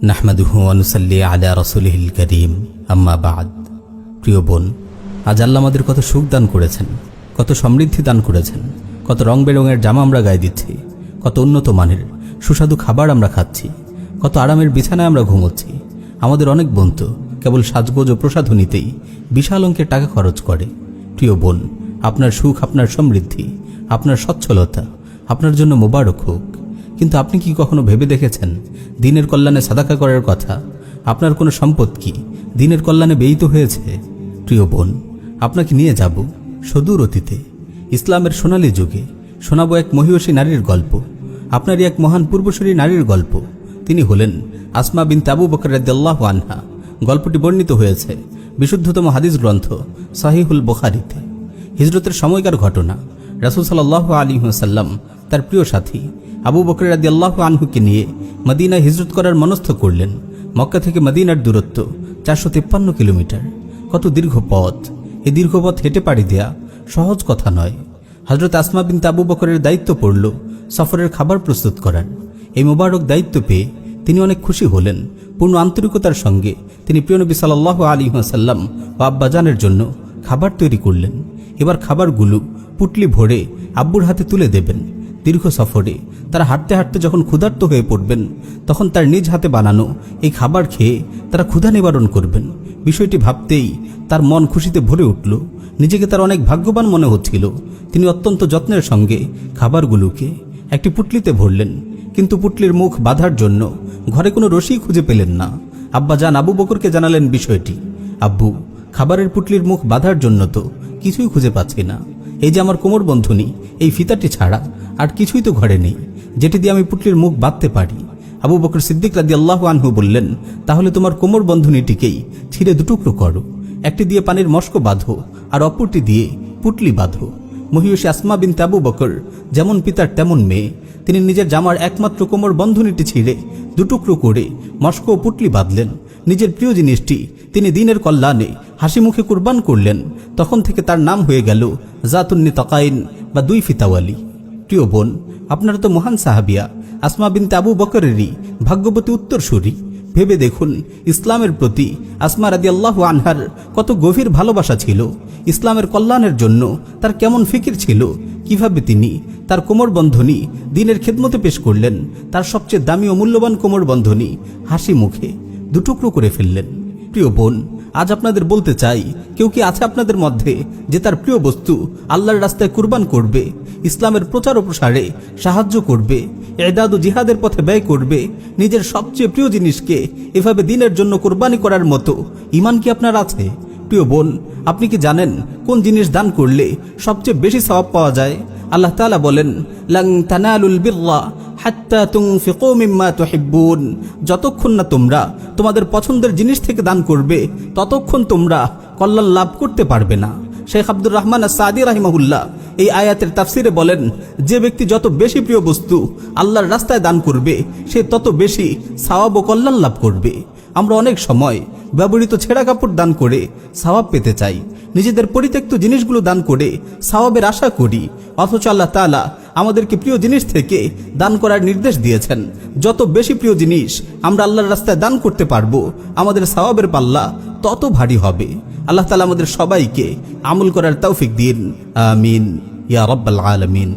নাহমাদুহু ওয়া নুসাল্লি আলা রাসূলিহিল কারীম, আম্মা বা'দ। প্রিয় বোন, আজ আল্লাহ আমাদের কত সুখ দান করেছেন, কত সমৃদ্ধি দান করেছেন, কত রং বেরঙের জামা আমরা গায়ে দিচ্ছি, কত উন্নত মানের সুস্বাদু খাবার আমরা খাচ্ছি, কত আরামের বিছানায় আমরা ঘুমোচ্ছি। আমাদের অনেক বোন তো কেবল সাজগোজ ও প্রসাধনীতেই বিশাল অঙ্কের টাকা খরচ করে। প্রিয় বোন, আপনার সুখ, আপনার সমৃদ্ধি, আপনার সচ্ছলতা আপনার জন্য মোবারক হোক। কিন্তু আপনি কি কখনো ভেবে দেখেছেন দিনের কল্যাণে সাদাকা করার কথা? আপনার কোনো সম্পদ কি দিনের কল্যাণে ব্যয়িত হয়েছে? প্রিয় বোন, আপনাকে নিয়ে যাব সুদূর অতীতে, ইসলামের সোনালী যুগে। শোনাবো এক মহিয়সী নারীর গল্প, আপনারই এক মহান পূর্বসূরী নারীর গল্প। তিনি হলেন আসমা বিনতে আবু বকর রাদিয়াল্লাহু আনহা। গল্পটি বর্ণিত হয়েছে বিশুদ্ধতম হাদিস গ্রন্থ সহিহুল বুখারীতে। হিজরতের সময়কার ঘটনা। রাসূল সাল্লাল্লাহু আলাইহি ওয়াসাল্লাম তার প্রিয় সাথী আবু বকর রাদিয়াল্লাহু আনহুকে নিয়ে মদিনায় হিজরত করার মনস্থ করলেন। মক্কা থেকে মদিনার দূরত্ব 453 কিলোমিটার। কত দীর্ঘ পথ! এই দীর্ঘ পথ হেঁটে পাড়ি দেয়া সহজ কথা নয়। হযরত আসমা বিনতে আবু বকরের দায়িত্ব পড়ল সফরের খাবার প্রস্তুত করার। এই মোবারক দায়িত্ব পেয়ে তিনি অনেক খুশি হলেন। পূর্ণ আন্তরিকতার সঙ্গে তিনি প্রিয় নবী সাল্লাল্লাহু আলাইহি ওয়াসাল্লাম ও আব্বাজানের জন্য খাবার তৈরি করলেন। এবার খাবারগুলো পুটলি ভরে আব্বুর হাতে তুলে দেবেন। দীর্ঘ সফরে তারা হাঁটতে হাঁটতে যখন ক্ষুধার্ত হয়ে পড়বেন, তখন তার নিজ হাতে বানানো এই খাবার খেয়ে তারা ক্ষুধা নিবারণ করবেন। বিষয়টি ভাবতেই তার মন খুশিতে ভরে উঠল। নিজেকে তার অনেক ভাগ্যবান মনে হচ্ছিল। তিনি অত্যন্ত যত্নের সঙ্গে খাবারগুলোকে একটি পুটলিতে ভরলেন, কিন্তু পুটলির মুখ বাঁধার জন্য ঘরে কোনো রশি খুঁজে পেলেন না। আব্বাজান আবু বকরকে জানালেন বিষয়টি। আব্বু, খাবারের পুটলির মুখ বাঁধার জন্য তো কিছুই খুঁজে পাচ্ছি না। এই যে আমার কোমর বন্ধনী, এই ফিতাটি ছাড়া আর কিছুই তো ঘরে নেই যেটি দিয়ে আমি পুটলির মুখ বাঁধতে পারি। আবু বকর সিদ্দিক রাদিয়াল্লাহু আনহু বললেন, তাহলে তোমার কোমর বন্ধনীটিকেই ছিঁড়ে দুটুকরো করো। একটি দিয়ে পানির মস্ক বাঁধো আর অপরটি দিয়ে পুটলি বাঁধো। মহিয়সী আসমা বিনতে আবু বকর যেমন পিতার তেমন মেয়ে। তিনি নিজের জামার একমাত্র কোমর বন্ধনীটি ছিঁড়ে দুটুকরো করে মস্ক ও পুটলি বাঁধলেন। নিজের প্রিয় জিনিসটি তিনি দিনের কল্যাণে হাসি মুখে কুরবান করলেন। তখন থেকে তার নাম হয়ে গেল জাতুন নিতাকাইন বা দুই ফিতাওয়ালি। প্রিয় বোন, আপনারা তো মহান সাহাবিয়া আসমা বিনতে আবু বকরেরই ভাগ্যবতী উত্তরসূরি। ভেবে দেখুন, ইসলামের প্রতি আসমা রাদিয়াল্লাহু আনহার কত গভীর ভালোবাসা ছিল। ইসলামের কল্যাণের জন্য তার কেমন ফিকির ছিল। কিভাবে তিনি তার কোমর বন্ধনী দিনের খেদমতে পেশ করলেন। তার সবচেয়ে দামি ও মূল্যবান কোমর বন্ধনী হাসি মুখে দুটুকরো করে ফেললেন। প্রিয় বোন, আজ আপনাদের বলতে চাই, কেউ কি আছে আপনাদের মধ্যে যে তার প্রিয় বস্তু আল্লাহর রাস্তায় কুরবান করবে, ইসলামের প্রচার ও প্রসারে সাহায্য করবে, ইদাদ ও জিহাদের পথে ব্যয় করবে? নিজের সবচেয়ে প্রিয় জিনিসকে এভাবে দিনের জন্য কুরবানি করার মতো ঈমান কি আপনার আছে? প্রিয় বোন, আপনি কি জানেন কোন জিনিস দান করলে সবচেয়ে বেশি সওয়াব পাওয়া যায়? আল্লাহ তাআলা বলেন, লান তানালুল বিররা হাত্তা তুনফিকু মিম্মা তুহিব্বুন। যতক্ষণ না তোমরা তোমাদের পছন্দের জিনিস থেকে দান করবে, ততক্ষণ তোমরা কল্যাণ লাভ করতে পারবে না। শেখ আব্দুর রহমান আস-সাদি রাহিমাহুল্লাহ এই আয়াতের তাফসিরে বলেন, যে ব্যক্তি যত বেশি প্রিয় বস্তু আল্লাহর রাস্তায় দান করবে, সে তত বেশি সওয়াব ও কল্যাণ লাভ করবে। আমরা অনেক সময় ব্যবহৃত ছেঁড়া কাপড় দান করে সওয়াব পেতে চাই, নিজেদের পরিত্যক্ত জিনিসগুলো দান করে সওয়াবের আশা করি, অথচ আল্লাহ তাআলা আমাদেরকে প্রিয় জিনিস থেকে দান করার নির্দেশ দিয়েছেন। যত বেশি প্রিয় জিনিস আমরা আল্লাহর রাস্তায় দান করতে পারবো, আমাদের সওয়াবের পাল্লা তত ভারী হবে। আল্লাহ তাআলা আমাদের সবাইকে আমল করার তৌফিক দিন। আমিন ইয়া রাব্বাল আলামিন।